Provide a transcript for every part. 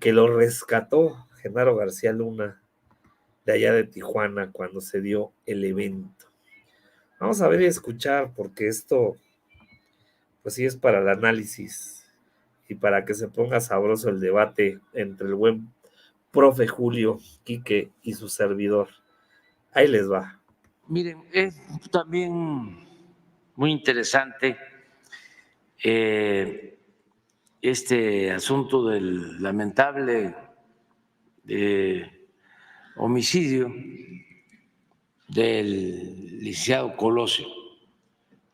que lo rescató Genaro García Luna de allá de Tijuana cuando se dio el evento. Vamos a ver y escuchar, porque esto, pues sí, es para el análisis y para que se ponga sabroso el debate entre el buen profe Julio, Quique y su servidor. Ahí les va. Miren, es también muy interesante este asunto del lamentable homicidio del licenciado Colosio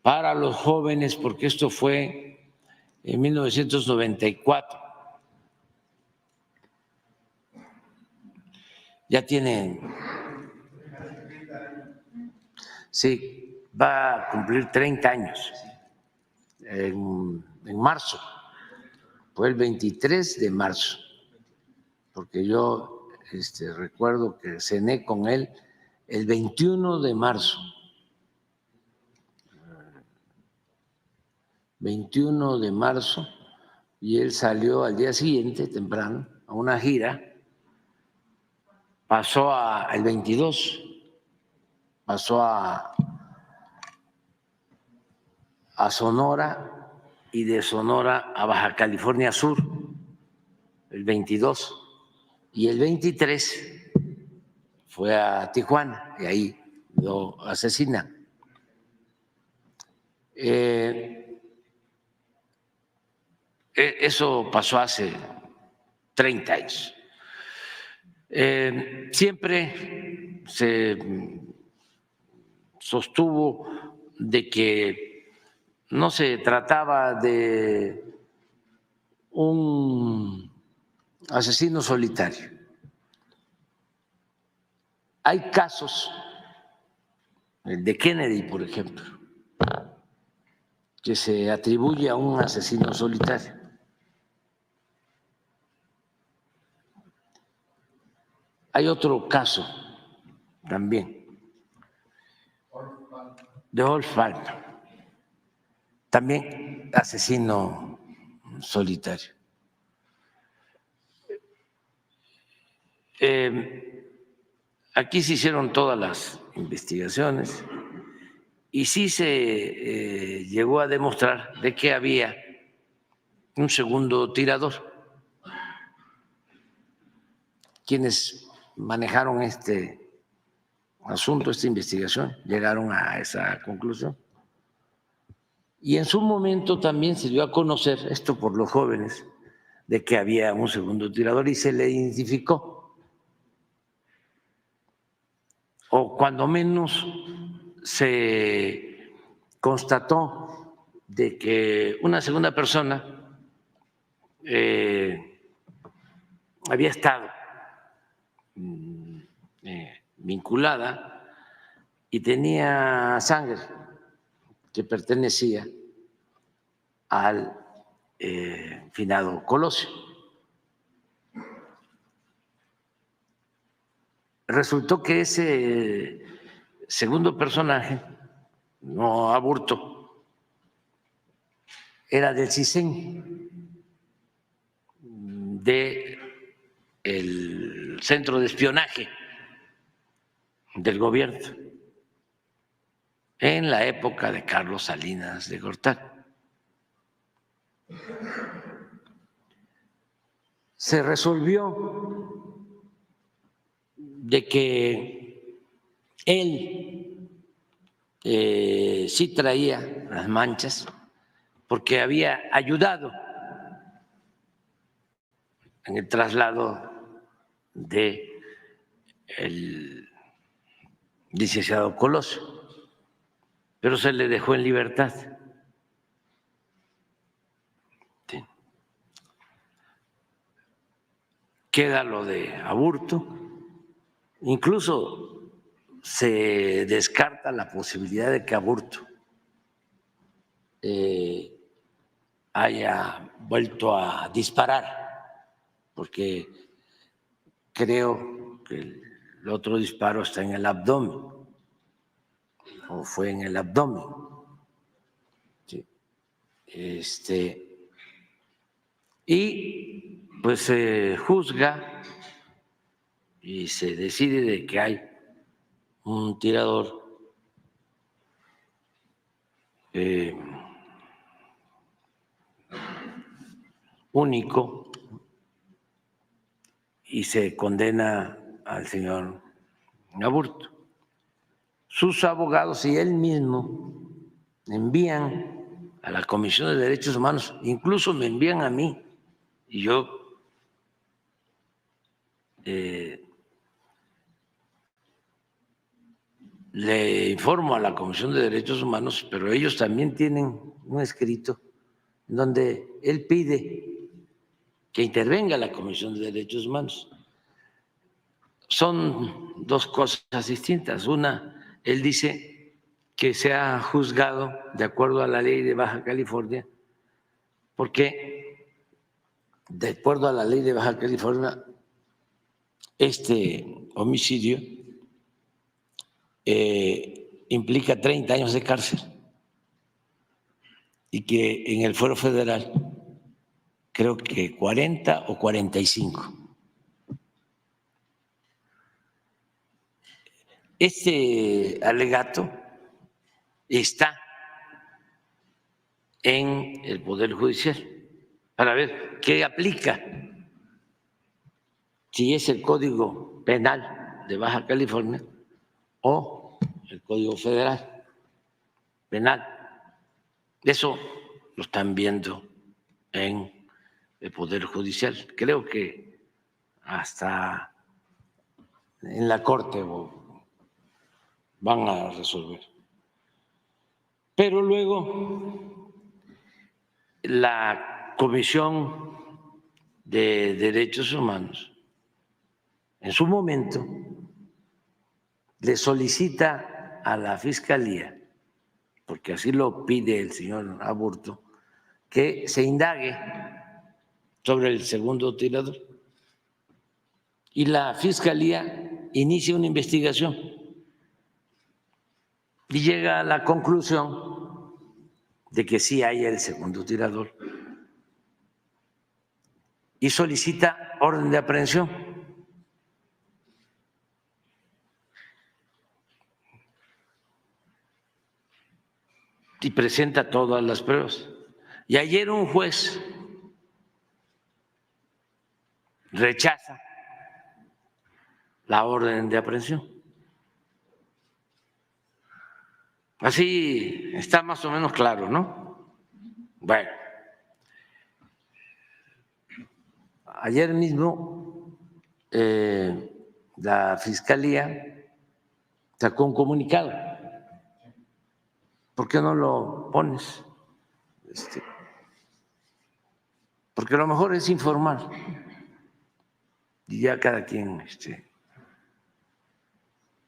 para los jóvenes, porque esto fue en 1994. Ya tiene, sí, va a cumplir 30 años en marzo, fue el 23 de marzo, porque yo recuerdo que cené con él el 21 de marzo. 21 de marzo, y él salió al día siguiente, temprano, a una gira, pasó el 22, pasó a Sonora, y de Sonora a Baja California Sur, el 22, y el 23 fue a Tijuana, y ahí lo asesinan. Eso pasó hace 30 años. Siempre se sostuvo de que no se trataba de un asesino solitario. Hay casos, el de Kennedy, por ejemplo, que se atribuye a un asesino solitario. Hay otro caso también, de Oswald, también asesino solitario. Aquí se hicieron todas las investigaciones y sí se llegó a demostrar de que había un segundo tirador. Quienes manejaron este asunto, esta investigación, llegaron a esa conclusión. Y en su momento también se dio a conocer, esto por los jóvenes, de que había un segundo tirador y se le identificó. O cuando menos se constató de que una segunda persona había estado vinculada y tenía sangre que pertenecía al finado Colosio. Resultó que ese segundo personaje, no Aburto, era del CISEN, del Centro de Espionaje del gobierno, en la época de Carlos Salinas de Gortari. Se resolvió de que él sí traía las manchas porque había ayudado en el traslado del licenciado Colosio, pero se le dejó en libertad. Sí. Queda lo de Aburto, incluso se descarta la posibilidad de que Aburto haya vuelto a disparar, porque creo que el otro disparo está en el abdomen, o fue en el abdomen. Sí. Y pues se juzga y se decide de que hay un tirador único y se condena al señor Aburto. Sus abogados y él mismo envían a la Comisión de Derechos Humanos, incluso me envían a mí, y yo le informo a la Comisión de Derechos Humanos, pero ellos también tienen un escrito donde él pide que intervenga la Comisión de Derechos Humanos. Son dos cosas distintas. Una, él dice que se ha juzgado de acuerdo a la ley de Baja California, porque de acuerdo a la ley de Baja California, este homicidio implica 30 años de cárcel y que en el fuero federal creo que 40 o 45. Este alegato está en el Poder Judicial para ver qué aplica, si es el Código Penal de Baja California o el Código Federal Penal. Eso lo están viendo en el Poder Judicial. Creo que hasta en la Corte van a resolver. Pero luego la Comisión de Derechos Humanos en su momento le solicita a la Fiscalía, porque así lo pide el señor Aburto, que se indague sobre el segundo tirador. Y la Fiscalía inicia una investigación y llega a la conclusión de que sí hay el segundo tirador y solicita orden de aprehensión. Y presenta todas las pruebas. Y ayer un juez rechaza la orden de aprehensión. Así está más o menos claro, ¿no? Bueno, ayer mismo la Fiscalía sacó un comunicado. ¿Por qué no lo pones? Porque a lo mejor es informar y ya cada quien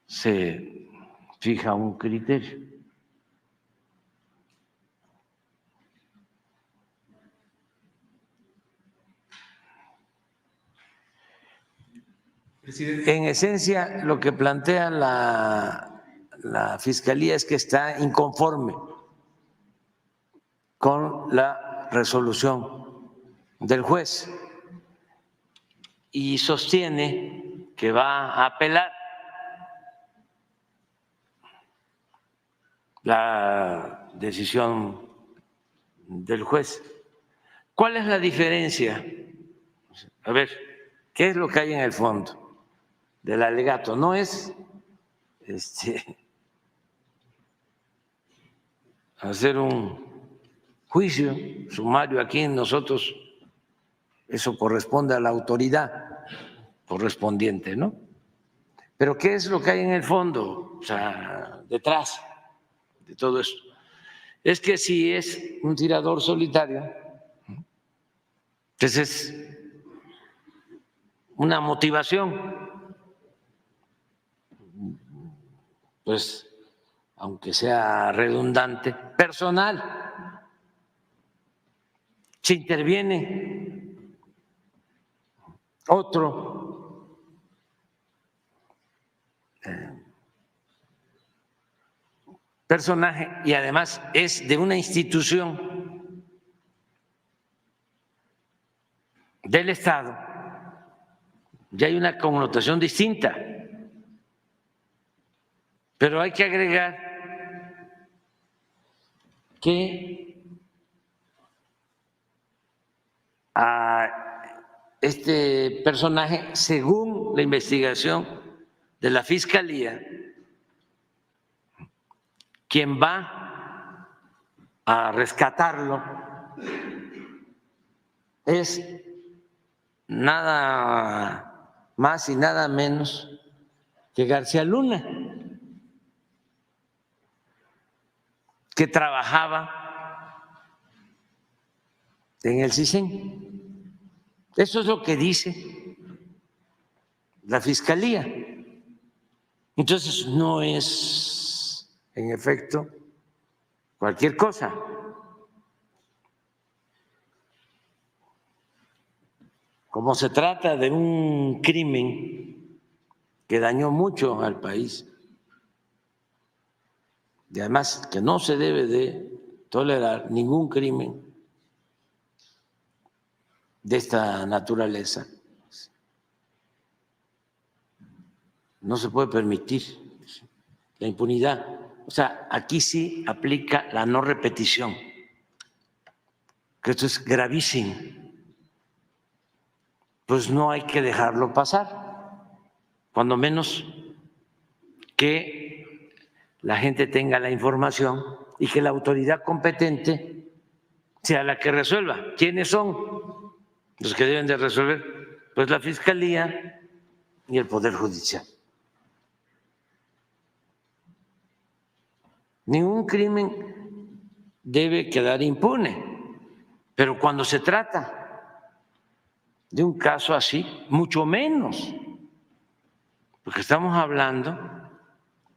se fija un criterio. Presidente. En esencia, lo que plantea la Fiscalía es que está inconforme con la resolución del juez y sostiene que va a apelar la decisión del juez. ¿Cuál es la diferencia? A ver, ¿qué es lo que hay en el fondo del alegato? No es hacer un juicio sumario aquí nosotros, eso corresponde a la autoridad correspondiente, ¿no? Pero ¿qué es lo que hay en el fondo, o sea, detrás de todo esto? Es que si es un tirador solitario, pues es una motivación, pues, aunque sea redundante, personal. Si interviene otro personaje y además es de una institución, del Estado ya hay una connotación distinta. Pero hay que agregar que a este personaje, según la investigación de la Fiscalía, quien va a rescatarlo es nada más y nada menos que García Luna, que trabajaba en el CISEN. Eso es lo que dice la Fiscalía. Entonces, no es, en efecto, cualquier cosa. Como se trata de un crimen que dañó mucho al país, y además que no se debe de tolerar ningún crimen de esta naturaleza, no se puede permitir la impunidad. O sea, aquí sí aplica la no repetición, que esto es gravísimo. Pues no hay que dejarlo pasar, cuando menos que la gente tenga la información y que la autoridad competente sea la que resuelva. ¿Quiénes son los que deben de resolver? Pues la Fiscalía y el Poder Judicial. Ningún crimen debe quedar impune, pero cuando se trata de un caso así, mucho menos, porque estamos hablando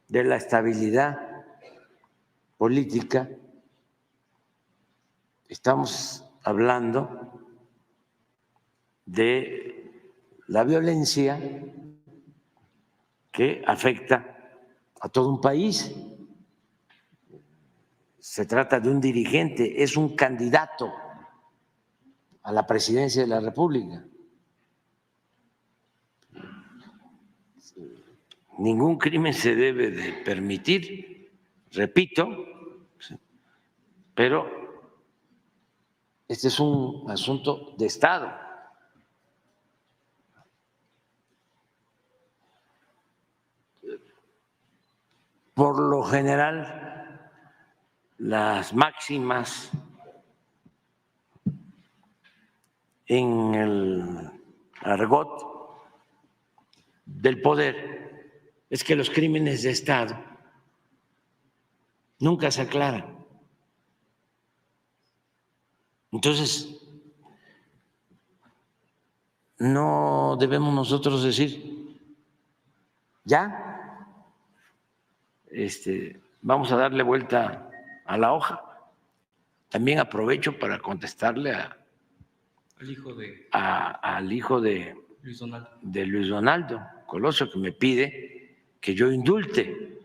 de la estabilidad política, estamos hablando de la violencia que afecta a todo un país. Se trata de un dirigente, es un candidato a la presidencia de la República. Ningún crimen se debe de permitir, repito, pero este es un asunto de Estado. Por lo general, las máximas en el argot del poder es que los crímenes de Estado nunca se aclaran. Entonces, no debemos nosotros decir, ya, vamos a darle vuelta a la hoja. También aprovecho para contestarle al hijo de Luis Donaldo Colosio, que me pide que yo indulte.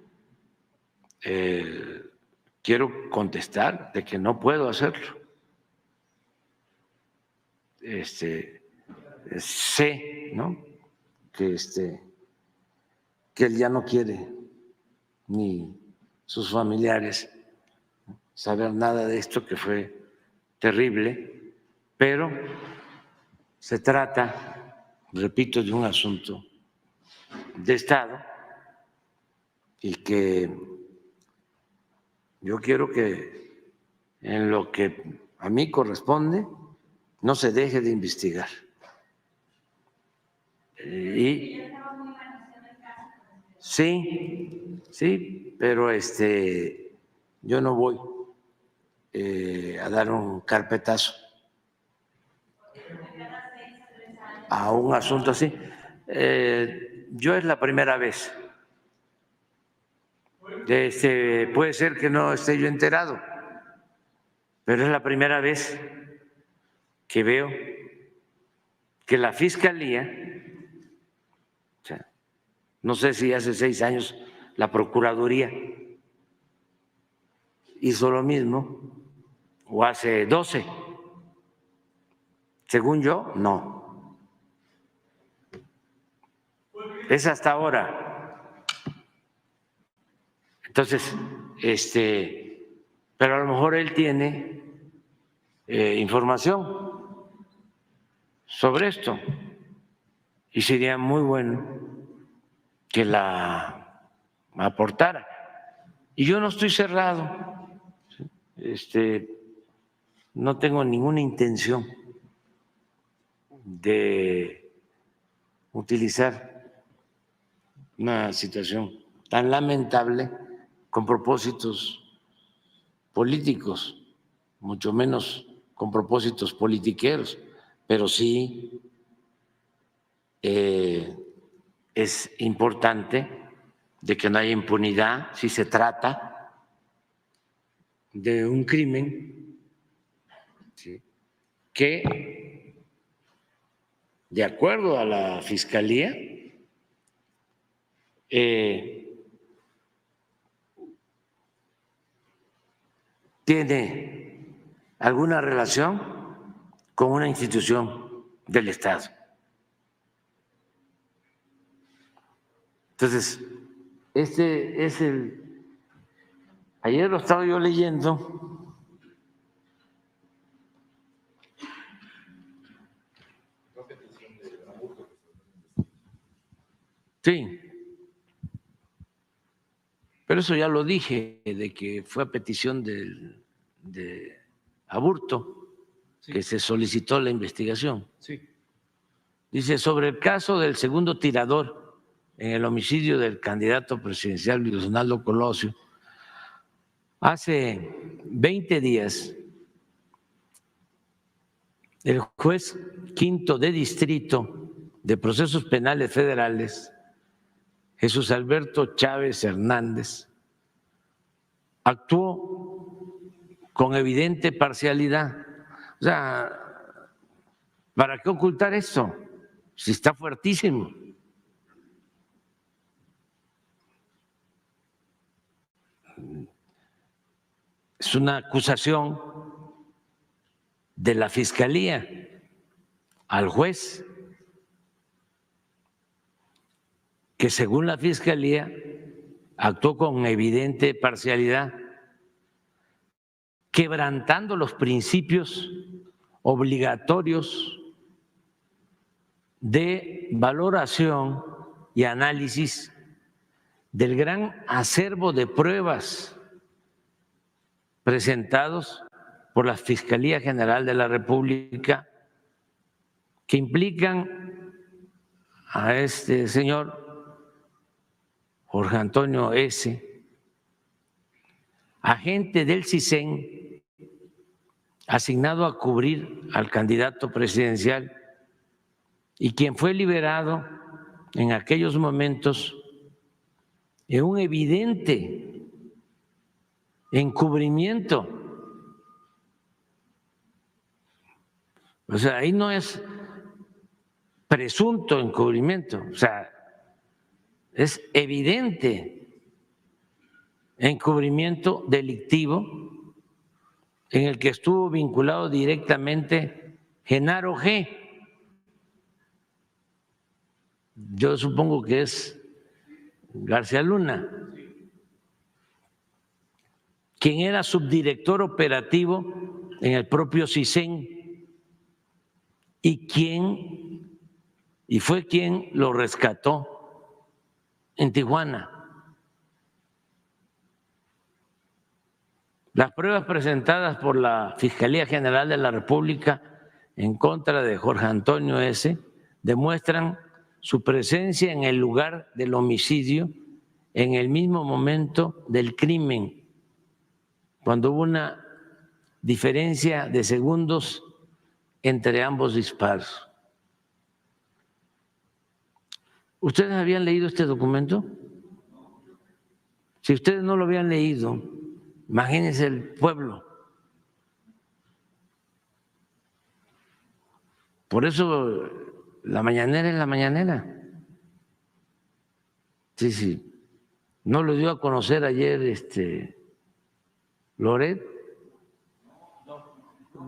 Quiero contestar de que no puedo hacerlo. Sé, ¿no?, que él ya no quiere, ni sus familiares, saber nada de esto, que fue terrible, pero se trata, repito, de un asunto de Estado y que yo quiero que en lo que a mí corresponde no se deje de investigar. Y sí, pero yo no voy a dar un carpetazo a un asunto así. Yo es la primera vez. Puede ser que no esté yo enterado, pero es la primera vez que veo que la Fiscalía, o sea, no sé si hace 6 años la Procuraduría hizo lo mismo, o hace 12. O Según yo, no. Es hasta ahora. Entonces, pero a lo mejor él tiene información sobre esto y sería muy bueno que la aportara. Y yo no estoy cerrado, no tengo ninguna intención de utilizar una situación tan lamentable con propósitos políticos, mucho menos con propósitos politiqueros, pero sí es importante de que no haya impunidad si se trata de un crimen, ¿sí?, que, de acuerdo a la Fiscalía, tiene alguna relación con una institución del Estado. Entonces, este es ayer lo estaba yo leyendo. Sí, pero eso ya lo dije, de que fue a petición de Aburto, sí, que se solicitó la investigación. Sí. Dice, sobre el caso del segundo tirador en el homicidio del candidato presidencial Luis Donaldo Colosio, hace 20 días, el juez quinto de distrito de procesos penales federales, Jesús Alberto Chávez Hernández, actuó con evidente parcialidad. O sea, ¿para qué ocultar esto? Si está fuertísimo. Es una acusación de la Fiscalía al juez, que según la Fiscalía actuó con evidente parcialidad, quebrantando los principios obligatorios de valoración y análisis del gran acervo de pruebas presentados por la Fiscalía General de la República, que implican a este señor Jorge Antonio S., agente del CISEN, asignado a cubrir al candidato presidencial y quien fue liberado en aquellos momentos en un evidente encubrimiento. O sea, ahí no es presunto encubrimiento, o sea, es evidente encubrimiento delictivo en el que estuvo vinculado directamente Genaro G. Yo supongo que es García Luna, quien era subdirector operativo en el propio CISEN y fue quien lo rescató en Tijuana. Las pruebas presentadas por la Fiscalía General de la República en contra de Jorge Antonio S. demuestran su presencia en el lugar del homicidio en el mismo momento del crimen, cuando hubo una diferencia de segundos entre ambos disparos. ¿Ustedes habían leído este documento? Si ustedes no lo habían leído, imagínense el pueblo. Por eso la mañanera es la mañanera. Sí, sí. ¿No lo dio a conocer ayer Loret?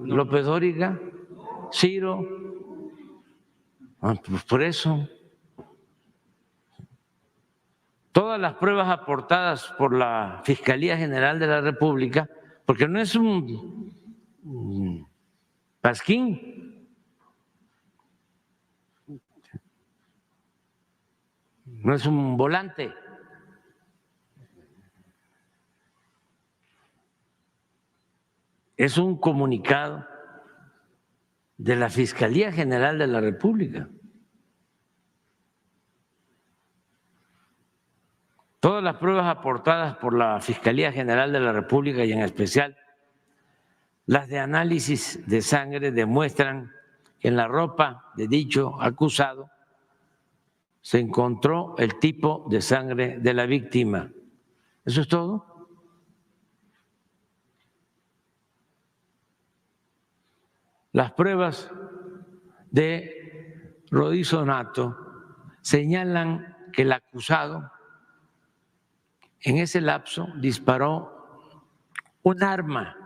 López Dóriga. Ciro. Pues por eso. Todas las pruebas aportadas por la Fiscalía General de la República, porque no es un pasquín, no es un volante. Es un comunicado de la Fiscalía General de la República. Todas las pruebas aportadas por la Fiscalía General de la República y en especial las de análisis de sangre demuestran que en la ropa de dicho acusado se encontró el tipo de sangre de la víctima. ¿Eso es todo? Las pruebas de Rodizonato señalan que el acusado en ese lapso disparó un arma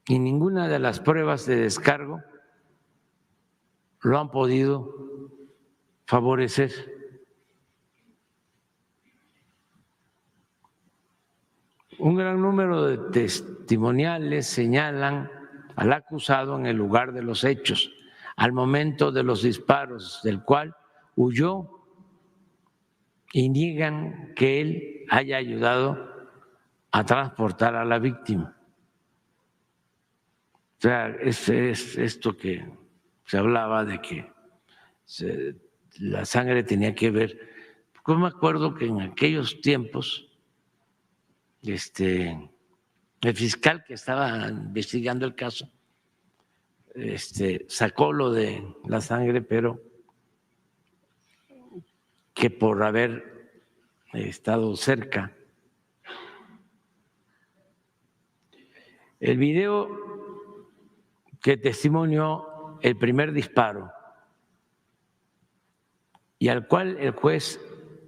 y ninguna de las pruebas de descargo lo han podido favorecer. Un gran número de testimoniales señalan al acusado en el lugar de los hechos, al momento de los disparos, del cual huyó, y niegan que él haya ayudado a transportar a la víctima. O sea, es esto que se hablaba de que la sangre tenía que ver. Yo me acuerdo que en aquellos tiempos el fiscal que estaba investigando el caso sacó lo de la sangre, pero que por haber estado cerca. El video que testimonió el primer disparo y al cual el juez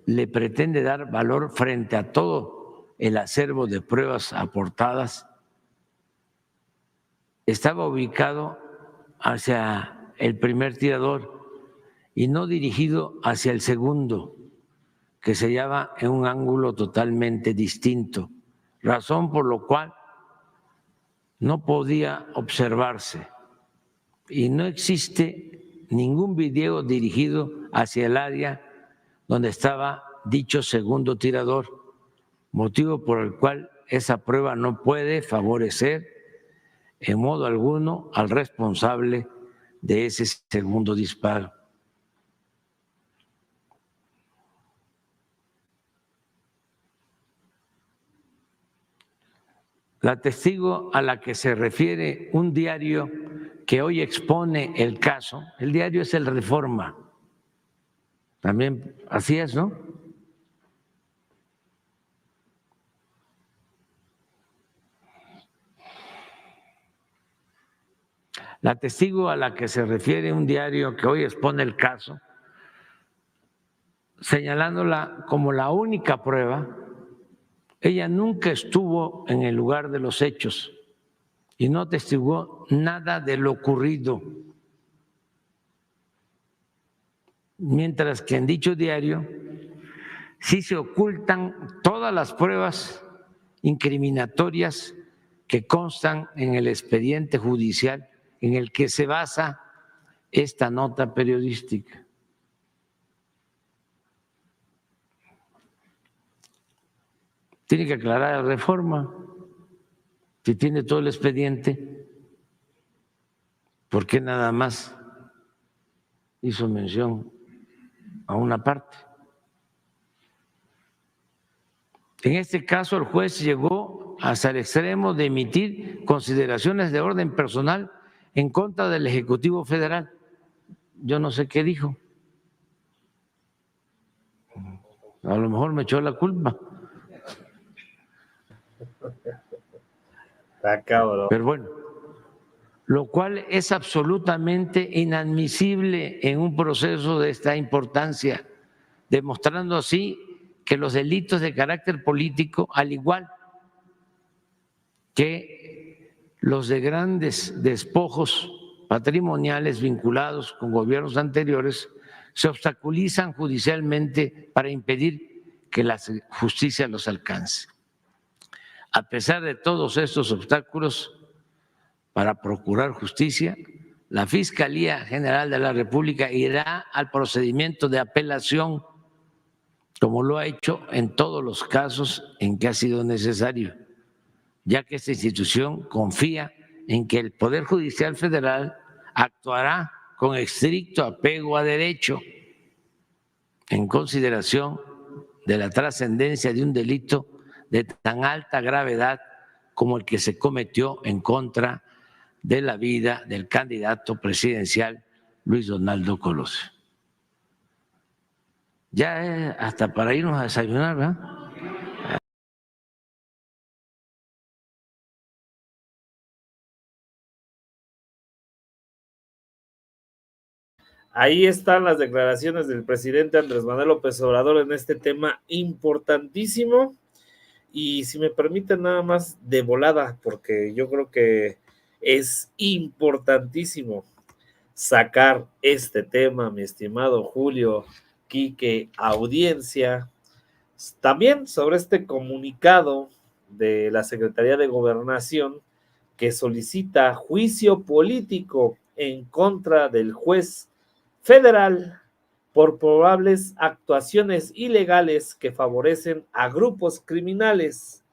le pretende dar valor frente a todo el acervo de pruebas aportadas, estaba ubicado hacia el primer tirador y no dirigido hacia el segundo, que se hallaba en un ángulo totalmente distinto, razón por lo cual no podía observarse y no existe ningún video dirigido hacia el área donde estaba dicho segundo tirador, motivo por el cual esa prueba no puede favorecer en modo alguno al responsable de ese segundo disparo. La testigo a la que se refiere un diario que hoy expone el caso, el diario es el Reforma, también así es, ¿no? La testigo a la que se refiere un diario que hoy expone el caso, señalándola como la única prueba, ella nunca estuvo en el lugar de los hechos y no atestiguó nada de lo ocurrido. Mientras que en dicho diario sí se ocultan todas las pruebas incriminatorias que constan en el expediente judicial en el que se basa esta nota periodística. Tiene que aclarar la Reforma, si tiene todo el expediente, ¿por qué nada más hizo mención a una parte? En este caso, el juez llegó hasta el extremo de emitir consideraciones de orden personal en contra del Ejecutivo Federal. Yo no sé qué dijo. A lo mejor me echó la culpa. Pero bueno, lo cual es absolutamente inadmisible en un proceso de esta importancia, demostrando así que los delitos de carácter político, al igual que los de grandes despojos patrimoniales vinculados con gobiernos anteriores se obstaculizan judicialmente para impedir que la justicia los alcance. A pesar de todos estos obstáculos para procurar justicia, la Fiscalía General de la República irá al procedimiento de apelación, como lo ha hecho en todos los casos en que ha sido necesario, ya que esta institución confía en que el Poder Judicial Federal actuará con estricto apego a derecho en consideración de la trascendencia de un delito de tan alta gravedad como el que se cometió en contra de la vida del candidato presidencial Luis Donaldo Colosio. Ya hasta para irnos a desayunar, ¿verdad? Ahí están las declaraciones del presidente Andrés Manuel López Obrador en este tema importantísimo. Y si me permiten nada más de volada, porque yo creo que es importantísimo sacar este tema, mi estimado Julio, Quique, audiencia, también sobre este comunicado de la Secretaría de Gobernación que solicita juicio político en contra del juez federal por probables actuaciones ilegales que favorecen a grupos criminales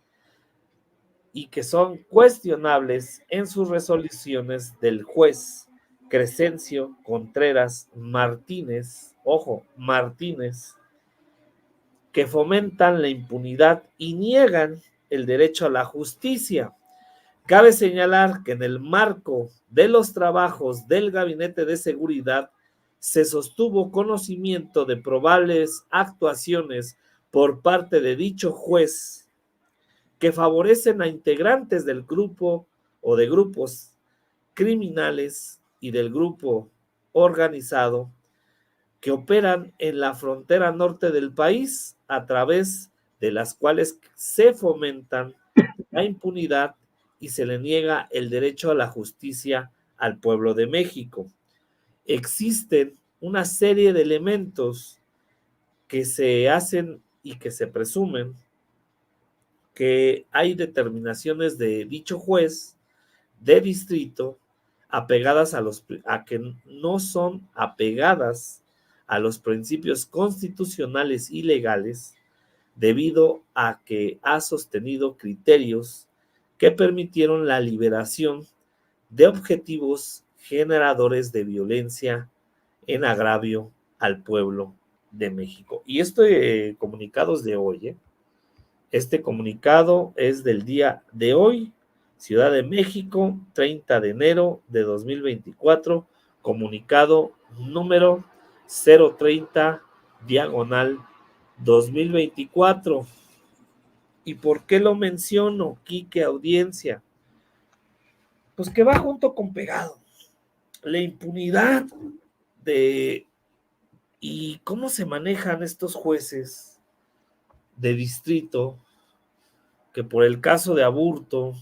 y que son cuestionables en sus resoluciones del juez Crescencio Contreras Martínez, ojo, Martínez, que fomentan la impunidad y niegan el derecho a la justicia. Cabe señalar que en el marco de los trabajos del Gabinete de Seguridad se sostuvo conocimiento de probables actuaciones por parte de dicho juez que favorecen a integrantes del grupo o de grupos criminales y del grupo organizado que operan en la frontera norte del país, a través de las cuales se fomentan la impunidad y se le niega el derecho a la justicia al pueblo de México. Existen una serie de elementos que se hacen y que se presumen que hay determinaciones de dicho juez de distrito apegadas a que no son apegadas a los principios constitucionales y legales, debido a que ha sostenido criterios que permitieron la liberación de objetivos generadores de violencia en agravio al pueblo de México. Y este comunicado es de hoy, Este comunicado es del día de hoy, Ciudad de México, 30 de enero de 2024, comunicado número 030 diagonal 2024. ¿Y por qué lo menciono, Quique, audiencia? Pues que va junto con pegado. La impunidad y cómo se manejan estos jueces de distrito, que por el caso de Aburto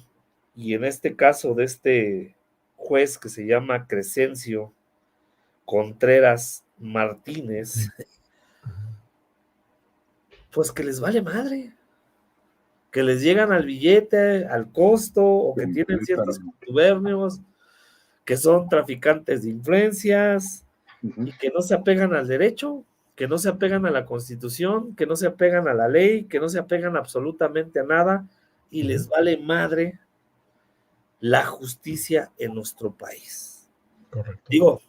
y en este caso de este juez que se llama Crescencio Contreras Martínez, pues que les vale madre, que les llegan al billete, al costo, o que tienen ciertos contubernios, que son traficantes de influencias y que no se apegan al derecho, que no se apegan a la Constitución, que no se apegan a la ley, que no se apegan absolutamente a nada y les vale madre la justicia en nuestro país. Correcto. Digo,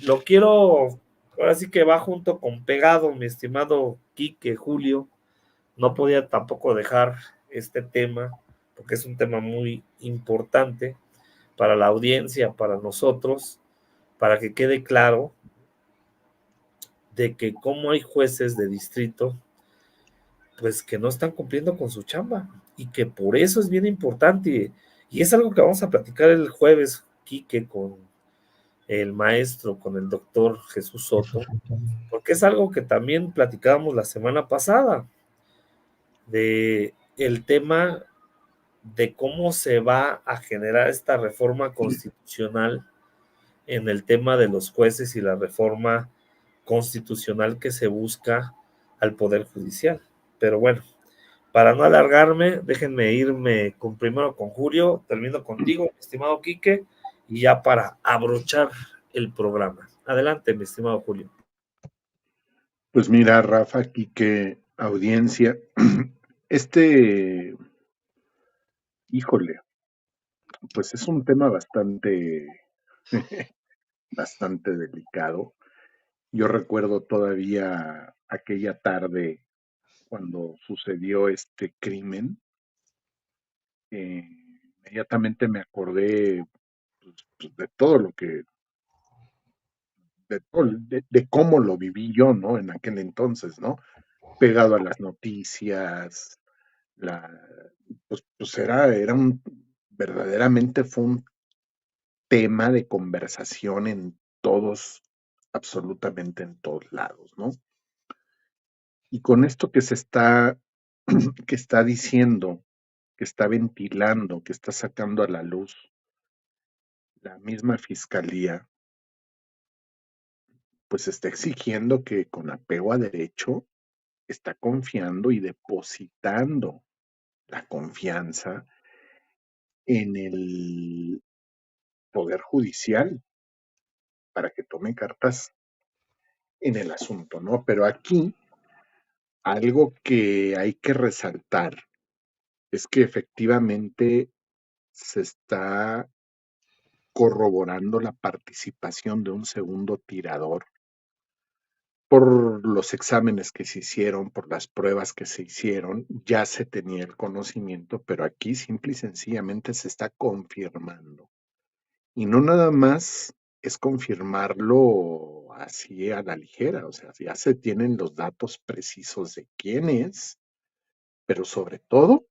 lo quiero, ahora sí que va junto con pegado, mi estimado Quique, Julio. No podía tampoco dejar este tema, porque es un tema muy importante para la audiencia, para nosotros, para que quede claro de que como hay jueces de distrito, pues que no están cumpliendo con su chamba, y que por eso es bien importante, y es algo que vamos a platicar el jueves, Quique, con el maestro, con el doctor Jesús Soto, porque es algo que también platicábamos la semana pasada, de el tema de cómo se va a generar esta reforma constitucional en el tema de los jueces y la reforma constitucional que se busca al Poder Judicial. Pero bueno, para no alargarme, déjenme irme primero con Julio, termino contigo, estimado Quique, y ya para abrochar el programa. Adelante, mi estimado Julio. Pues mira, Rafa, aquí que audiencia, este, híjole, pues es un tema bastante delicado. Yo recuerdo todavía aquella tarde cuando sucedió este crimen. eh, Inmediatamente me acordé pues, de todo lo que, de cómo lo viví yo, ¿no? En aquel entonces, ¿no? Pegado a las noticias, la, pues verdaderamente fue un tema de conversación en todos, absolutamente en todos lados, ¿no? Y con esto que está diciendo, que está ventilando, que está sacando a la luz la misma fiscalía, pues está exigiendo que con apego a derecho está confiando y depositando la confianza en el Poder Judicial para que tome cartas en el asunto, ¿no? Pero aquí algo que hay que resaltar es que efectivamente se está corroborando la participación de un segundo tirador por los exámenes que se hicieron, por las pruebas que se hicieron, ya se tenía el conocimiento, pero aquí simple y sencillamente se está confirmando. Y no nada más es confirmarlo así a la ligera, o sea, ya se tienen los datos precisos de quién es, pero sobre todo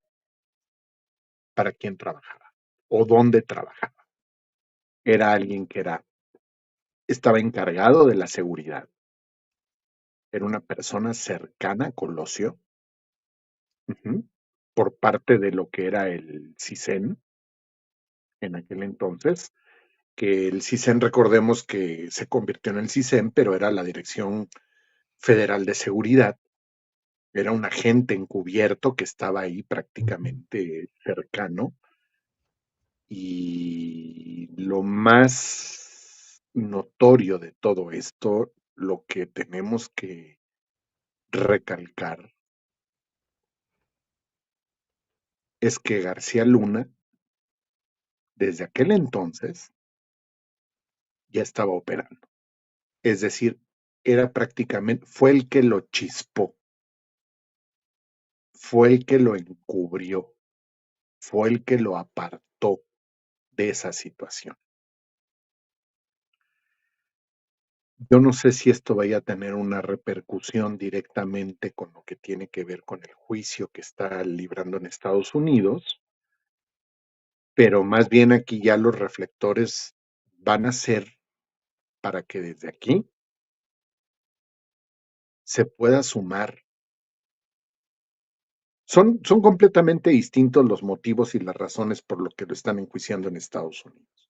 para quién trabajaba o dónde trabajaba. Era alguien que estaba encargado de la seguridad, era una persona cercana a Colosio, por parte de lo que era el CISEN en aquel entonces, que el CISEN, recordemos que se convirtió en el CISEN, pero era la Dirección Federal de Seguridad, era un agente encubierto que estaba ahí prácticamente cercano. Y lo más notorio de todo esto, lo que tenemos que recalcar, es que García Luna, desde aquel entonces, ya estaba operando. Es decir, era prácticamente, fue el que lo chispó, fue el que lo encubrió, fue el que lo apartó de esa situación. Yo no sé si esto vaya a tener una repercusión directamente con lo que tiene que ver con el juicio que está librando en Estados Unidos, pero más bien aquí ya los reflectores van a ser para que desde aquí se pueda sumar. Son completamente distintos los motivos y las razones por lo que lo están enjuiciando en Estados Unidos.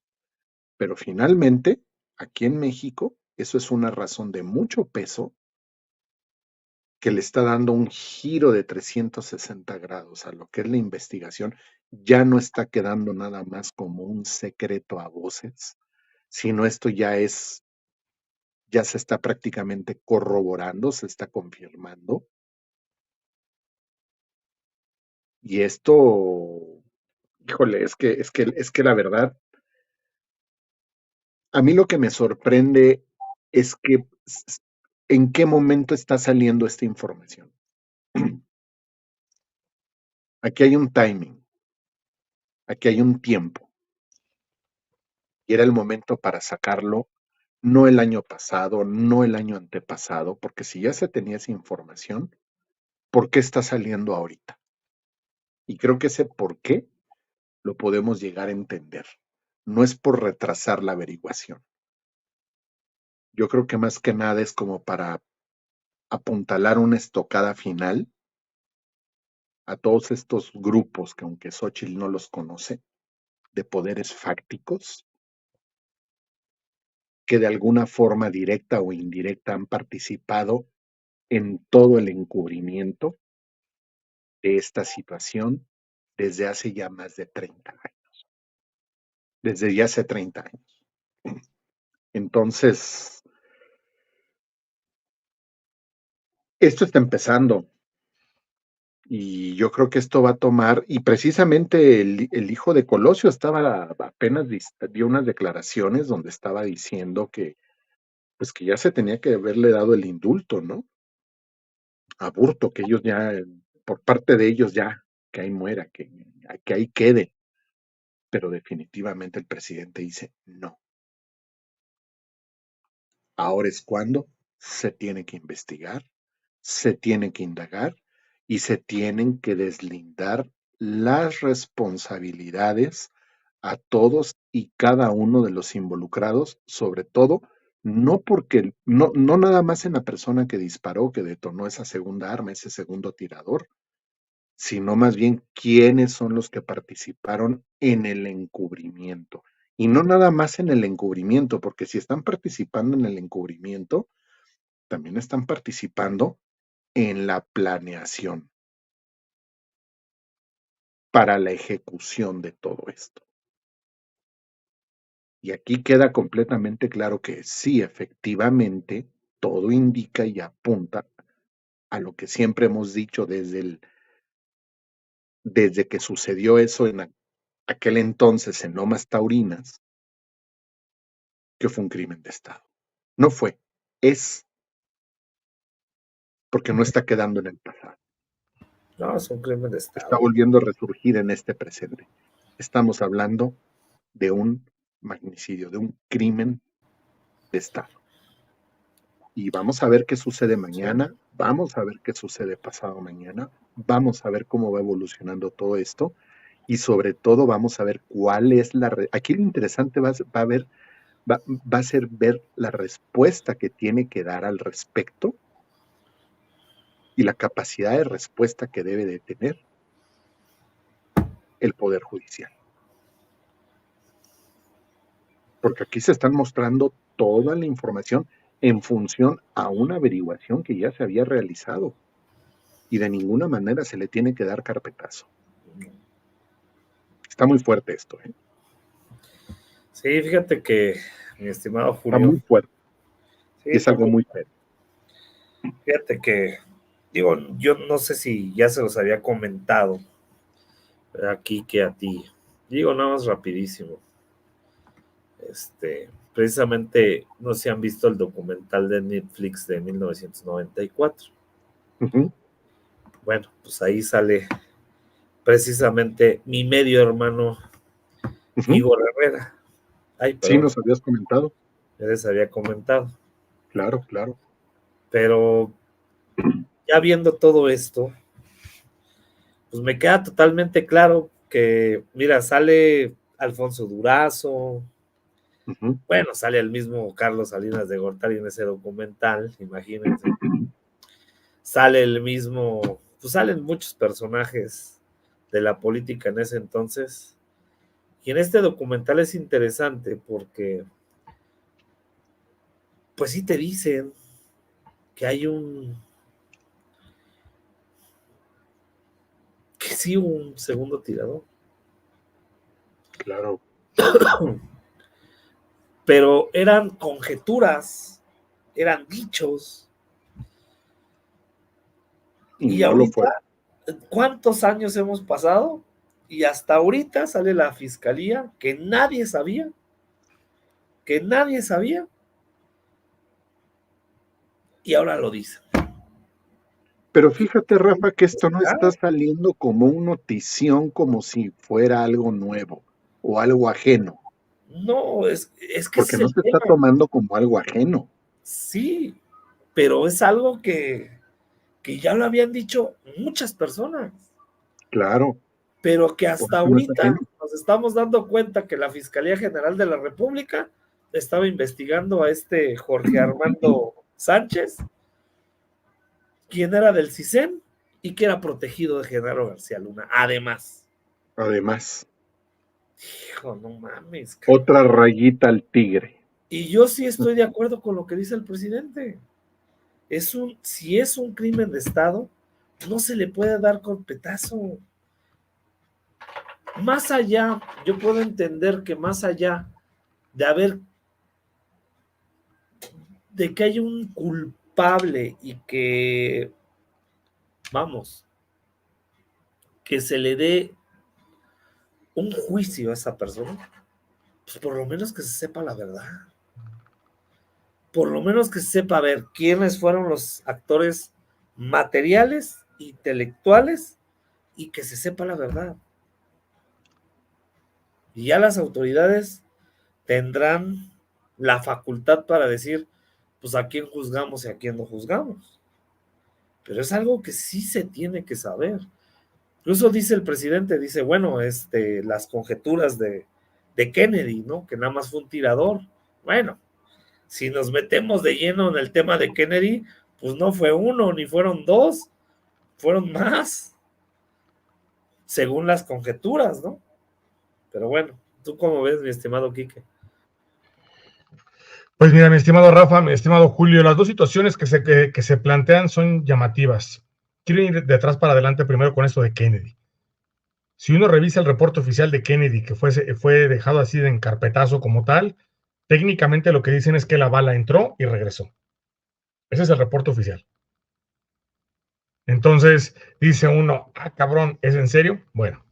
Pero finalmente, aquí en México, eso es una razón de mucho peso que le está dando un giro de 360 grados a lo que es la investigación. Ya no está quedando nada más como un secreto a voces, sino esto ya se está prácticamente corroborando, se está confirmando. Y esto, híjole, es que la verdad, a mí lo que me sorprende es que en qué momento está saliendo esta información. Aquí hay un timing, aquí hay un tiempo, y era el momento para sacarlo, no el año pasado, no el año antepasado, porque si ya se tenía esa información, ¿por qué está saliendo ahorita? Y creo que ese por qué lo podemos llegar a entender. No es por retrasar la averiguación. Yo creo que más que nada es como para apuntalar una estocada final a todos estos grupos que, aunque Xóchitl no los conoce, de poderes fácticos, que de alguna forma directa o indirecta han participado en todo el encubrimiento de esta situación desde hace ya más de 30 años. Desde ya hace 30 años. Entonces, esto está empezando. Y yo creo que esto va a tomar, y precisamente el hijo de Colosio estaba apenas dio unas declaraciones donde estaba diciendo que, pues que ya se tenía que haberle dado el indulto, ¿no? A Burto, que ellos ya, por parte de ellos ya, que ahí muera, que ahí quede. Pero definitivamente el presidente dice no. Ahora es cuando se tiene que investigar, se tiene que indagar y se tienen que deslindar las responsabilidades a todos y cada uno de los involucrados, sobre todo, no porque, no nada más en la persona que disparó, que detonó esa segunda arma, ese segundo tirador, sino más bien quiénes son los que participaron en el encubrimiento. Y no nada más en el encubrimiento, porque si están participando en el encubrimiento, también están participando en la planeación para la ejecución de todo esto. Y aquí queda completamente claro que sí, efectivamente, todo indica y apunta a lo que siempre hemos dicho desde que sucedió eso en aquel entonces en Lomas Taurinas, que fue un crimen de Estado. No fue, es, porque no está quedando en el pasado. No, es un crimen de Está Estado. volviendo a resurgir en este presente. Estamos hablando de un magnicidio, de un crimen de Estado. Y vamos a ver qué sucede mañana, sí. Vamos a ver qué sucede pasado mañana, vamos a ver cómo va evolucionando todo esto y sobre todo vamos a ver cuál es aquí lo interesante va a ser ver la respuesta que tiene que dar al respecto y la capacidad de respuesta que debe de tener el Poder Judicial. Porque aquí se están mostrando toda la información en función a una averiguación que ya se había realizado y de ninguna manera se le tiene que dar carpetazo. Está muy fuerte esto, ¿eh? Sí, fíjate que, mi estimado Julio. Está muy fuerte. Sí, y es algo muy serio. Fíjate que, digo, yo no sé si ya se los había comentado aquí que a ti. Digo, nada más rapidísimo. Precisamente, no sé si han visto el documental de Netflix de 1994. Uh-huh. Bueno, pues ahí sale precisamente mi medio hermano, uh-huh, Igor Herrera. Ay, sí, nos habías comentado. Ya les había comentado. Claro, claro. Pero ya viendo todo esto, pues me queda totalmente claro que, mira, sale Alfonso Durazo, uh-huh, bueno, sale el mismo Carlos Salinas de Gortari en ese documental, imagínense. Sale el mismo, pues salen muchos personajes de la política en ese entonces. Y en este documental es interesante porque, pues sí te dicen que hay que sí hubo un segundo tirador. Claro. Pero eran conjeturas, eran dichos. Y no ahorita, ¿cuántos años hemos pasado? Y hasta ahorita sale la fiscalía que nadie sabía, y ahora lo dicen. Pero fíjate, Rafa, que esto no está saliendo como una notición, como si fuera algo nuevo o algo ajeno. No, es que porque no se está tomando como algo ajeno. Sí, pero es algo que ya lo habían dicho muchas personas. Claro. Pero que hasta ahorita nos estamos dando cuenta que la Fiscalía General de la República estaba investigando a Jorge Armando Sánchez, quien era del CISEN y que era protegido de Genaro García Luna, además. Hijo, no mames. Otra rayita al tigre. Y yo sí estoy de acuerdo con lo que dice el presidente. Si es un crimen de Estado, no se le puede dar carpetazo. Más allá, yo puedo entender que más allá de que haya un culpable y que, vamos, que se le dé un juicio a esa persona, pues por lo menos que se sepa la verdad. Por lo menos que se sepa ver quiénes fueron los actores materiales, intelectuales, y que se sepa la verdad. Y ya las autoridades tendrán la facultad para decir, pues a quién juzgamos y a quién no juzgamos. Pero es algo que sí se tiene que saber. Incluso dice el presidente, dice, bueno, las conjeturas de Kennedy, ¿no? Que nada más fue un tirador. Bueno, si nos metemos de lleno en el tema de Kennedy, pues no fue uno, ni fueron dos, fueron más, según las conjeturas, ¿no? Pero bueno, ¿tú cómo ves, mi estimado Quique? Pues mira, mi estimado Rafa, mi estimado Julio, las dos situaciones que se plantean son llamativas. Quiero ir de atrás para adelante primero con esto de Kennedy. Si uno revisa el reporte oficial de Kennedy, que fue dejado así de encarpetazo como tal, técnicamente lo que dicen es que la bala entró y regresó. Ese es el reporte oficial. Entonces dice uno, cabrón, ¿es en serio? Bueno,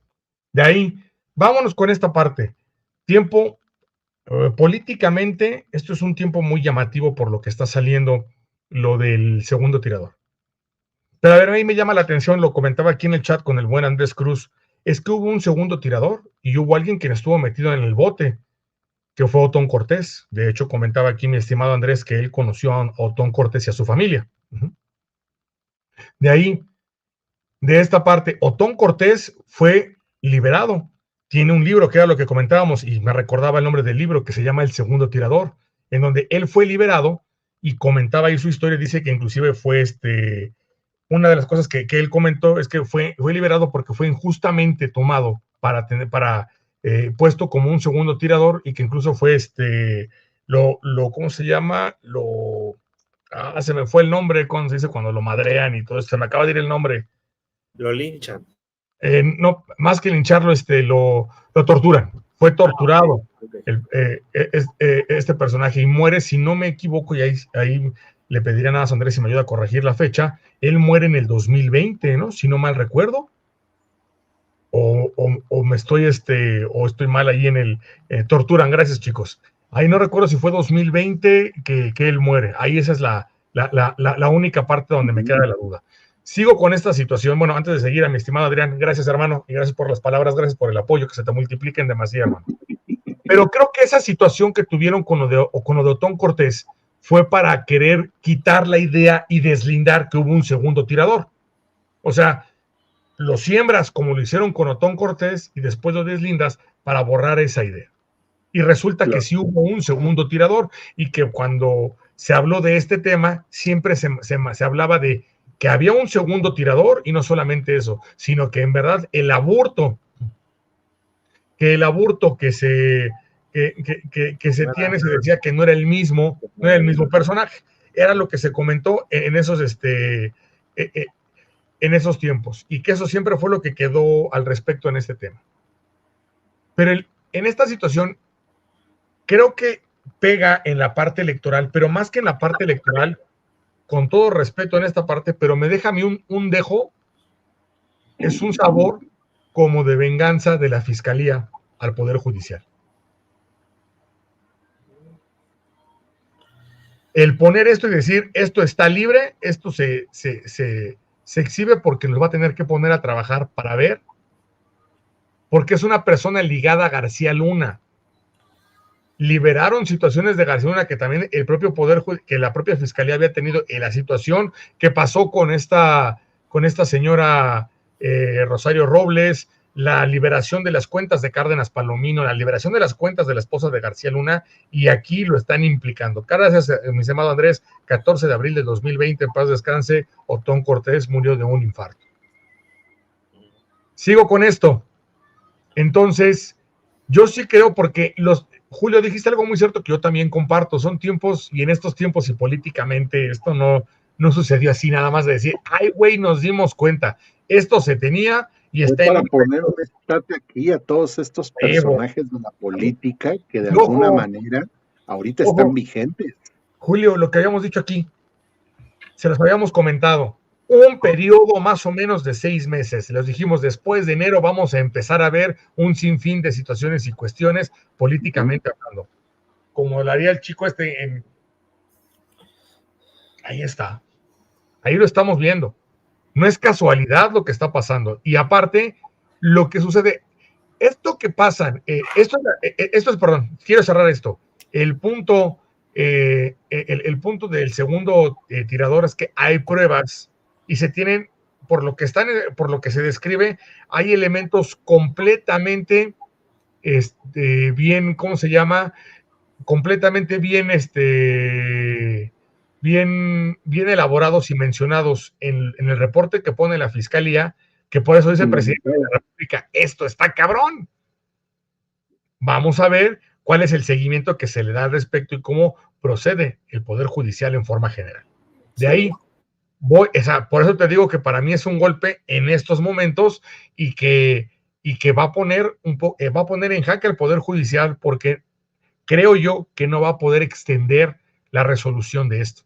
de ahí, vámonos con esta parte. Tiempo, políticamente, esto es un tiempo muy llamativo por lo que está saliendo lo del segundo tirador. Pero a ver, a mí me llama la atención, lo comentaba aquí en el chat con el buen Andrés Cruz, es que hubo un segundo tirador y hubo alguien quien estuvo metido en el bote, que fue Otón Cortés. De hecho, comentaba aquí mi estimado Andrés que él conoció a Otón Cortés y a su familia. De ahí, de esta parte, Otón Cortés fue liberado. Tiene un libro que era lo que comentábamos y me recordaba el nombre del libro que se llama El Segundo Tirador, en donde él fue liberado y comentaba ahí su historia. Dice que inclusive fue una de las cosas que él comentó es que fue liberado porque fue injustamente tomado para puesto como un segundo tirador y que incluso fue ¿cómo se llama? Se me fue el nombre, cuando se dice cuando lo madrean y todo esto, se me acaba de ir el nombre. Lo linchan. No, más que lincharlo, lo torturan. Fue torturado este personaje y muere, si no me equivoco, y ahí le pediría nada a Andrés si me ayuda a corregir la fecha, él muere en el 2020, ¿no? Si no mal recuerdo. O me estoy, o estoy mal ahí en el... torturan, gracias chicos. Ahí no recuerdo si fue 2020 que él muere. Ahí esa es la única parte donde me queda la duda. Sigo con esta situación. Bueno, antes de seguir, a mi estimado Adrián, gracias hermano, y gracias por las palabras, gracias por el apoyo, que se te multipliquen demasiado, hermano. Pero creo que esa situación que tuvieron con lo de Otón Cortés fue para querer quitar la idea y deslindar que hubo un segundo tirador. O sea, lo siembras como lo hicieron con Otón Cortés y después lo deslindas para borrar esa idea. Y resulta que sí hubo un segundo tirador y que cuando se habló de este tema, siempre se hablaba de que había un segundo tirador y no solamente eso, sino que en verdad el aborto que se tiene, se decía que no era el mismo personaje. Era lo que se comentó en esos tiempos, y que eso siempre fue lo que quedó al respecto en este tema. Pero en esta situación, creo que pega en la parte electoral, pero más que en la parte electoral, con todo respeto en esta parte, pero me deja a mí un dejo, es un sabor como de venganza de la Fiscalía al Poder Judicial. El poner esto y decir, esto está libre, esto se exhibe porque nos va a tener que poner a trabajar para ver, porque es una persona ligada a García Luna. Liberaron situaciones de García Luna que también el propio Poder, que la propia Fiscalía había tenido, en la situación que pasó con esta señora Rosario Robles, la liberación de las cuentas de Cárdenas Palomino, la liberación de las cuentas de la esposa de García Luna, y aquí lo están implicando. Gracias, mi estimado Andrés, 14 de abril de 2020, en paz descanse, Otón Cortés murió de un infarto. Sigo con esto. Entonces, yo sí creo, porque Julio, dijiste algo muy cierto que yo también comparto. Son tiempos, y en estos tiempos y políticamente esto no sucedió así nada más de decir, ay, güey, nos dimos cuenta. Esto se tenía y Fue está en para un poner un estate aquí a todos estos personajes de la política que de alguna ojo, manera ahorita están ojo, vigentes. Julio, lo que habíamos dicho aquí, se los habíamos comentado, un periodo más o menos de 6 meses. Les dijimos, después de enero vamos a empezar a ver un sinfín de situaciones y cuestiones políticamente hablando. Como lo haría el chico ahí está. Ahí lo estamos viendo. No es casualidad lo que está pasando. Y aparte, lo que sucede, esto que pasa, esto es, perdón, quiero cerrar esto. El punto, el punto del segundo tirador es que hay pruebas y se tienen, por lo que se describe, hay elementos completamente bien, ¿cómo se llama? Completamente bien elaborados y mencionados en el reporte que pone la Fiscalía, que por eso dice el presidente de la República, esto está cabrón. Vamos a ver cuál es el seguimiento que se le da al respecto y cómo procede el Poder Judicial en forma general. De ahí por eso te digo que para mí es un golpe en estos momentos y que va a poner en jaque el Poder Judicial, porque creo yo que no va a poder extender la resolución de esto.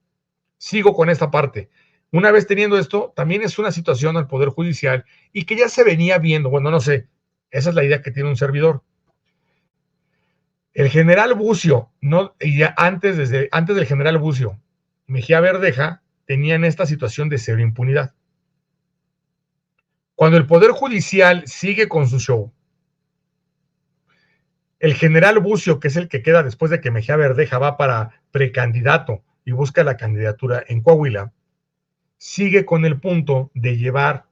Sigo con esta parte. Una vez teniendo esto, también es una situación al Poder Judicial y que ya se venía viendo, bueno, no sé, esa es la idea que tiene un servidor. El general Bucio, no, y ya antes del general Bucio, Mejía Verdeja tenían esta situación de cero impunidad. Cuando el Poder Judicial sigue con su show, el general Bucio, que es el que queda después de que Mejía Verdeja va para precandidato y busca la candidatura en Coahuila, sigue con el punto de llevar,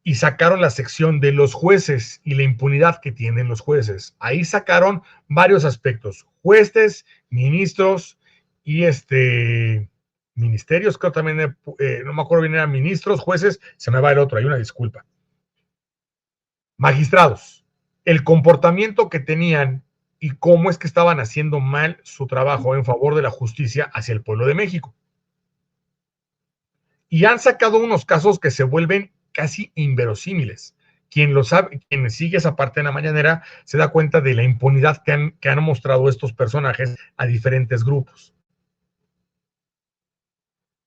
y sacaron la sección de los jueces y la impunidad que tienen los jueces. Ahí sacaron varios aspectos: jueces, ministros y ministerios, creo también, no me acuerdo bien, eran ministros, jueces, se me va el otro, hay una disculpa. Magistrados, el comportamiento que tenían y cómo es que estaban haciendo mal su trabajo en favor de la justicia hacia el pueblo de México. Y han sacado unos casos que se vuelven casi inverosímiles. Quien lo sabe, quien sigue esa parte en la mañanera, se da cuenta de la impunidad que han mostrado estos personajes a diferentes grupos.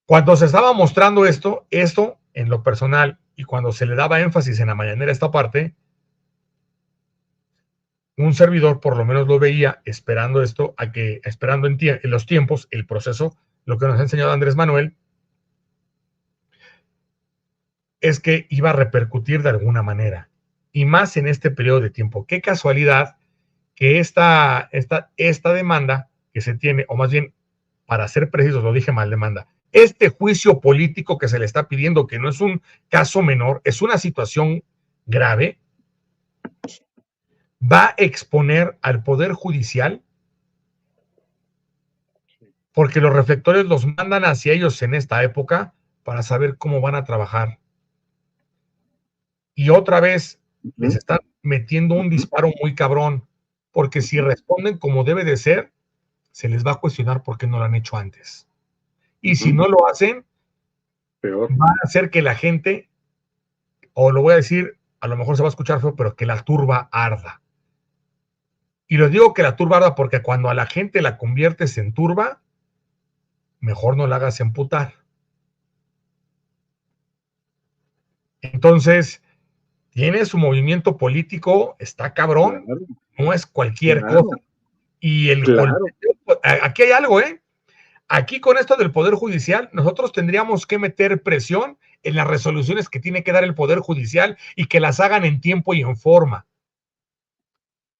Cuando se estaba mostrando esto en lo personal, y cuando se le daba énfasis en la mañanera esta parte, un servidor por lo menos lo veía esperando esto, esperando en los tiempos, el proceso, lo que nos ha enseñado Andrés Manuel, es que iba a repercutir de alguna manera, y más en este periodo de tiempo. Qué casualidad que esta demanda que se tiene, o más bien, para ser precisos, lo dije mal, demanda, este juicio político que se le está pidiendo, que no es un caso menor, es una situación grave, va a exponer al Poder Judicial, porque los reflectores los mandan hacia ellos en esta época para saber cómo van a trabajar. Y otra vez les están metiendo un disparo muy cabrón, porque si responden como debe de ser, se les va a cuestionar por qué no lo han hecho antes. Y si no lo hacen, peor, va a hacer que la gente, o lo voy a decir, a lo mejor se va a escuchar feo, pero que la turba arda. Y lo digo que la turba arda porque cuando a la gente la conviertes en turba, mejor no la hagas emputar. Entonces, tiene su movimiento político, está cabrón, claro, no es cualquier claro, cosa. Y claro. aquí hay algo, ¿eh? Aquí con esto del Poder Judicial, nosotros tendríamos que meter presión en las resoluciones que tiene que dar el Poder Judicial y que las hagan en tiempo y en forma.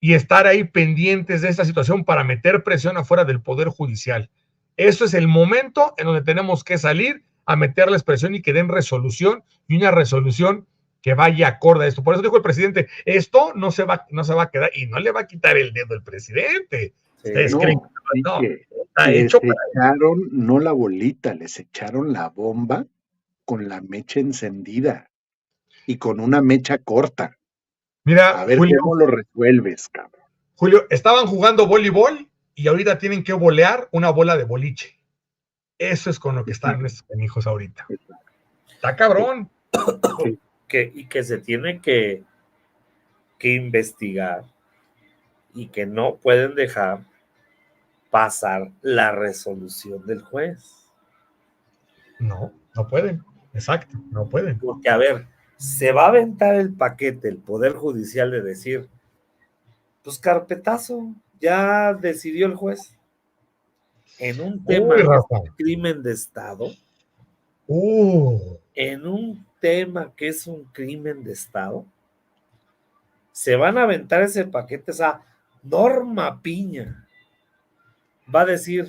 Y estar ahí pendientes de esta situación para meter presión afuera del Poder Judicial. Eso es el momento en donde tenemos que salir a meterles presión y que den resolución, y una resolución que vaya acorde a esto. Por eso dijo el presidente, esto no se va a quedar, y no le va a quitar el dedo al presidente. Ustedes creen que no, está les hecho para echaron, no la bolita, les echaron la bomba con la mecha encendida. y con una mecha corta. Mira, A ver Julio, cómo lo resuelves, cabrón. Julio, estaban jugando voleibol y ahorita tienen que volear una bola de boliche. Eso es con lo que están estos hijos ahorita. Está cabrón. Sí. Y que se tiene que investigar y que no pueden dejar pasar la resolución del juez. No, no pueden. Exacto, no pueden. Porque, a ver, se va a aventar el paquete, el Poder Judicial, de decir, pues carpetazo, ya decidió el juez. En un tema Uy, que es Rafa. un crimen de Estado, en un tema que es un crimen de Estado, se van a aventar ese paquete. O sea, Norma Piña va a decir,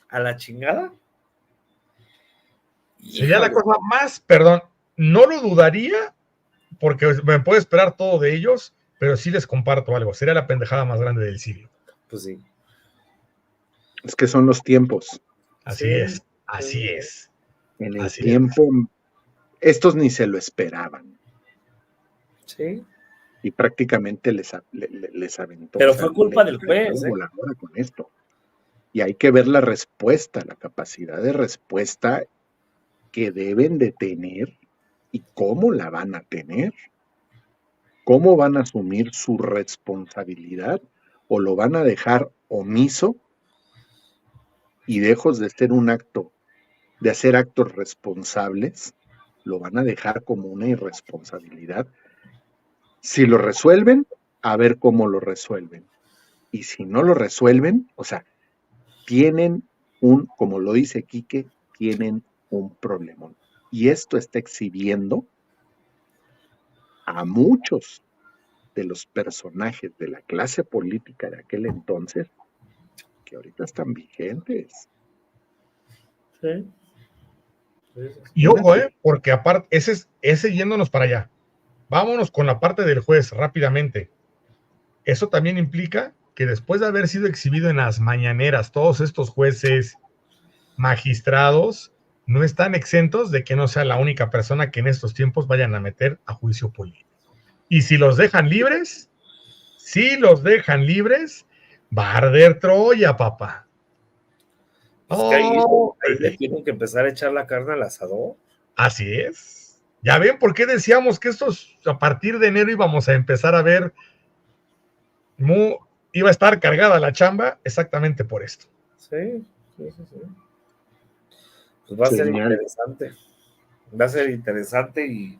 a la chingada. Sería la Híjole. cosa más, perdón, no lo dudaría porque me puedo esperar todo de ellos, pero sí les comparto algo. Sería la pendejada más grande del siglo. Pues sí. Es que son los tiempos. Así Sí, es, así es. En el Así tiempo, estos ni se lo esperaban. sí. Y prácticamente les aventó. Pero O sea, fue culpa les del aventó juez, la voladora con esto. Y hay que ver la respuesta, la capacidad de respuesta que deben de tener y cómo la van a tener. ¿Cómo van a asumir su responsabilidad o lo van a dejar omiso y lejos de ser un acto, de hacer actos responsables, lo van a dejar como una irresponsabilidad? Si lo resuelven, a ver cómo lo resuelven. Y si no lo resuelven, o sea, tienen como lo dice Quique, tienen un problemón. Y esto está exhibiendo a muchos de los personajes de la clase política de aquel entonces que ahorita están vigentes. Sí. Y ojo, porque aparte, ese yéndonos para allá. Vámonos con la parte del juez rápidamente. Eso también implica que después de haber sido exhibido en las mañaneras, todos estos jueces, magistrados, no están exentos de que no sea la única persona que en estos tiempos vayan a meter a juicio político. Y si los dejan libres, va a arder Troya, papá. Pues que ahí le tienen que empezar a echar la carne al asador. Así es. Ya ven por qué decíamos que estos a partir de enero íbamos a empezar a ver, iba a estar cargada la chamba exactamente por esto. Sí. Pues va a ser interesante. Va a ser interesante y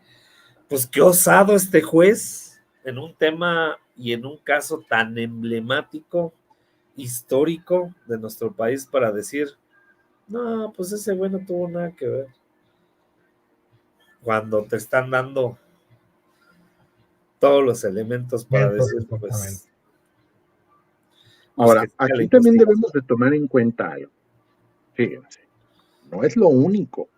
pues qué osado este juez en un tema y en un caso tan emblemático, histórico de nuestro país para decir, no, pues ese güey no tuvo nada que ver. Cuando te están dando todos los elementos para decir, pues. Ahora, aquí también debemos de tomar en cuenta algo. Fíjense, no es lo único.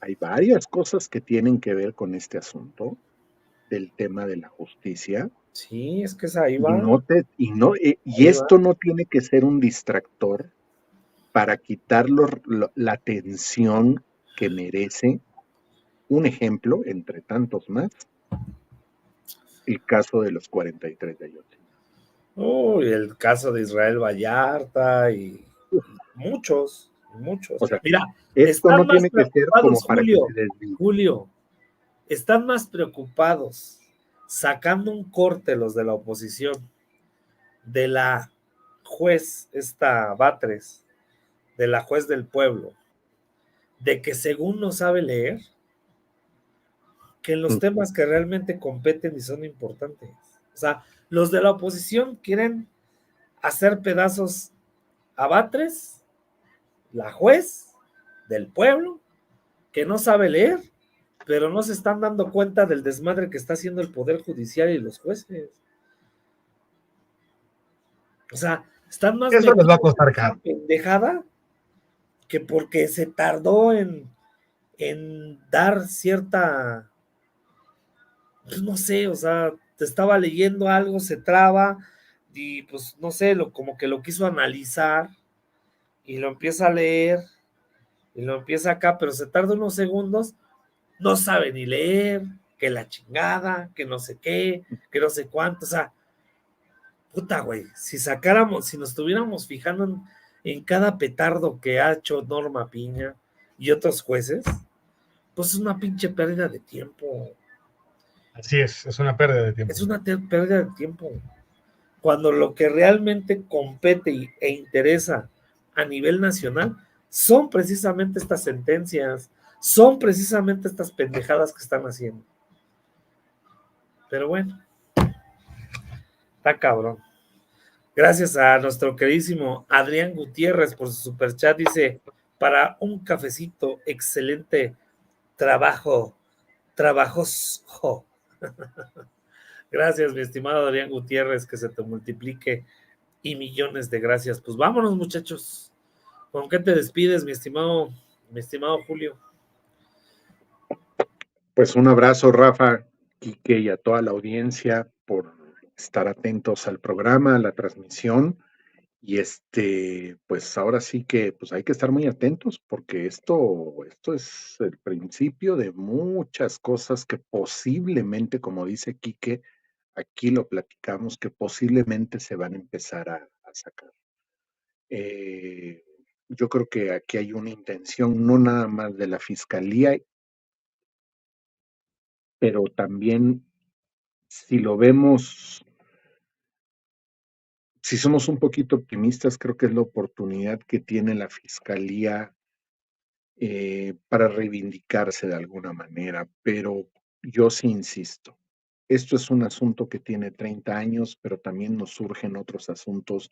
Hay varias cosas que tienen que ver con este asunto del tema de la justicia. Sí, es que es ahí va. Y esto no tiene que ser un distractor para quitar la atención que merece. Un ejemplo, entre tantos más, el caso de los 43 de Ayotzinapa. Uy, el caso de Israel Vallarta y muchos. O sea, mira, esto están no más tiene que ser como para que se desvíe. Julio, están más preocupados sacando un corte los de la oposición de la juez, esta Batres, de la juez del pueblo, de que según no sabe leer, que en los temas que realmente competen y son importantes. O sea, los de la oposición quieren hacer pedazos a Batres, la juez del pueblo, que no sabe leer, pero no se están dando cuenta del desmadre que está haciendo el Poder Judicial y los jueces. O sea, están más eso les va a costar caro. Pendejada que porque se tardó en dar cierta, pues no sé, o sea, te estaba leyendo algo, se traba y pues no sé, como que lo quiso analizar y lo empieza a leer y lo empieza acá, pero se tarda unos segundos no sabe ni leer, que la chingada, que no sé qué, que no sé cuánto, o sea, puta, güey, si nos estuviéramos fijando en cada petardo que ha hecho Norma Piña y otros jueces, pues es una pinche pérdida de tiempo. Así es una pérdida de tiempo. Es una pérdida de tiempo. Cuando lo que realmente compete e interesa a nivel nacional son precisamente estas sentencias, son precisamente estas pendejadas que están haciendo. Pero bueno, está cabrón. Gracias a nuestro queridísimo Adrián Gutiérrez por su superchat. Dice, para un cafecito, excelente trabajo, trabajoso. Gracias, mi estimado Adrián Gutiérrez, que se te multiplique y millones de gracias. Pues vámonos, muchachos. ¿Con qué te despides, mi estimado Julio? Pues un abrazo, Rafa, Quique y a toda la audiencia por estar atentos al programa, a la transmisión. Y pues ahora sí que pues hay que estar muy atentos porque esto es el principio de muchas cosas que posiblemente, como dice Quique, aquí lo platicamos, que posiblemente se van a empezar a sacar. Yo creo que aquí hay una intención no nada más de la fiscalía, pero también si lo vemos, si somos un poquito optimistas, creo que es la oportunidad que tiene la fiscalía para reivindicarse de alguna manera, pero yo sí insisto, esto es un asunto que tiene 30 años, pero también nos surgen otros asuntos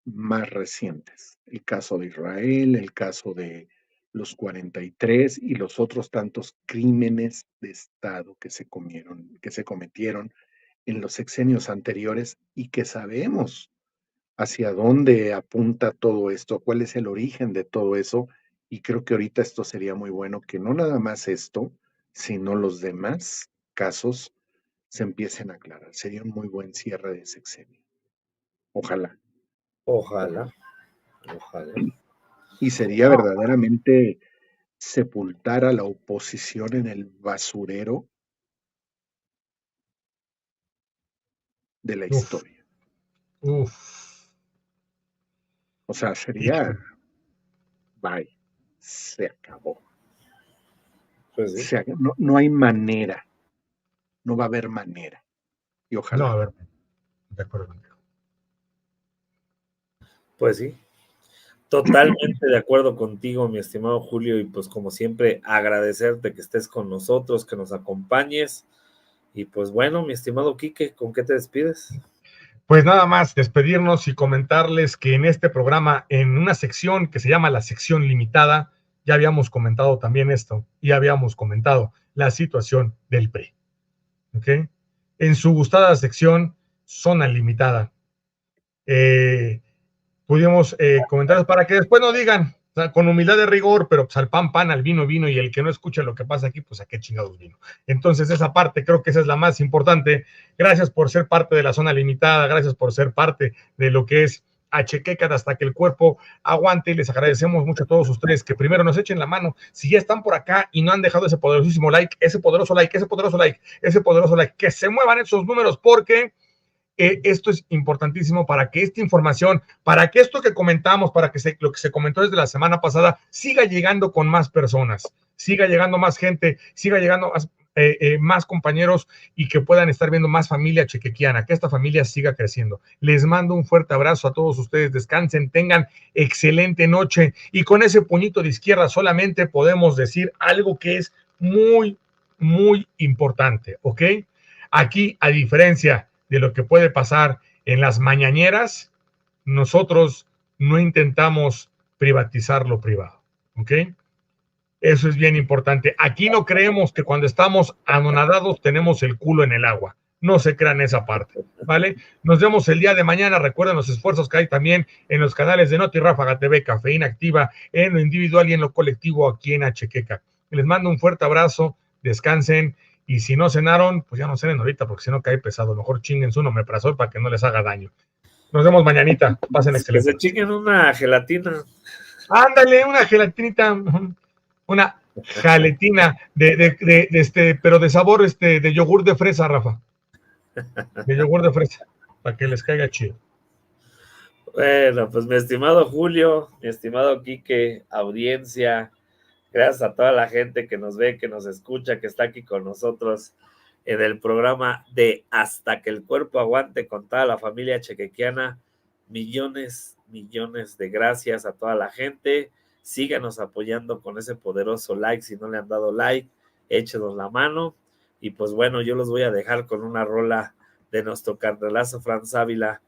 más recientes. El caso de Israel, el caso de los 43 y los otros tantos crímenes de Estado que se cometieron en los sexenios anteriores y que sabemos hacia dónde apunta todo esto, cuál es el origen de todo eso, y creo que ahorita esto sería muy bueno que no nada más esto, sino los demás casos se empiecen a aclarar. Sería un muy buen cierre de sexenio. Ojalá. Ojalá. Y sería verdaderamente sepultar a la oposición en el basurero de la historia. O sea, sería, bye, se acabó. Pues sí. No hay manera, no va a haber manera. Y ojalá. No, a ver, de acuerdo contigo. Pues sí, totalmente de acuerdo contigo, mi estimado Julio, y pues como siempre agradecerte que estés con nosotros, que nos acompañes, y pues bueno, mi estimado Quique, ¿con qué te despides? Pues nada más despedirnos y comentarles que en este programa, en una sección que se llama la sección limitada, ya habíamos comentado también esto, y habíamos comentado la situación del PRI. ¿Ok? En su gustada sección, zona limitada. Pudimos comentarios para que después no digan, o sea, con humildad de rigor, pero pues al pan, al vino, vino, y el que no escucha lo que pasa aquí, pues a qué chingados vino. Entonces esa parte creo que esa es la más importante. Gracias por ser parte de la zona limitada, gracias por ser parte de lo que es Achequeca hasta que el cuerpo aguante, y les agradecemos mucho a todos ustedes que primero nos echen la mano. Si ya están por acá y no han dejado ese poderosísimo like, ese poderoso like, que se muevan esos números, porque esto es importantísimo para que esta información, para que esto que comentamos, lo que se comentó desde la semana pasada, siga llegando con más personas, siga llegando más gente, siga llegando más compañeros, y que puedan estar viendo más familia chequequiana, que esta familia siga creciendo. Les mando un fuerte abrazo a todos ustedes, descansen, tengan excelente noche, y con ese puñito de izquierda solamente podemos decir algo que es muy, muy importante, ¿ok? Aquí, a diferencia de lo que puede pasar en las mañaneras, nosotros no intentamos privatizar lo privado, ¿ok? Eso es bien importante. Aquí no creemos que cuando estamos anonadados tenemos el culo en el agua. No se crean esa parte, ¿vale? Nos vemos el día de mañana. Recuerden los esfuerzos que hay también en los canales de Noti Ráfaga TV, Cafeína Activa, en lo individual y en lo colectivo aquí en Achequeca. Les mando un fuerte abrazo, descansen, y si no cenaron, pues ya no cenen ahorita, porque si no cae pesado. Mejor chinguen su omeprazol para que no les haga daño. Nos vemos mañanita. Pasen excelente. Que se chinguen una gelatina. Ándale, una gelatinita. Una jaletina pero de sabor de yogur de fresa, Rafa. De yogur de fresa, para que les caiga chido. Bueno, pues mi estimado Julio, mi estimado Quique, audiencia, gracias a toda la gente que nos ve, que nos escucha, que está aquí con nosotros en el programa de Hasta que el cuerpo aguante con toda la familia chequequiana. Millones de gracias a toda la gente. Síganos apoyando con ese poderoso like. Si no le han dado like, échenos la mano. Y pues bueno, yo los voy a dejar con una rola de nuestro carnalazo Franz Ávila,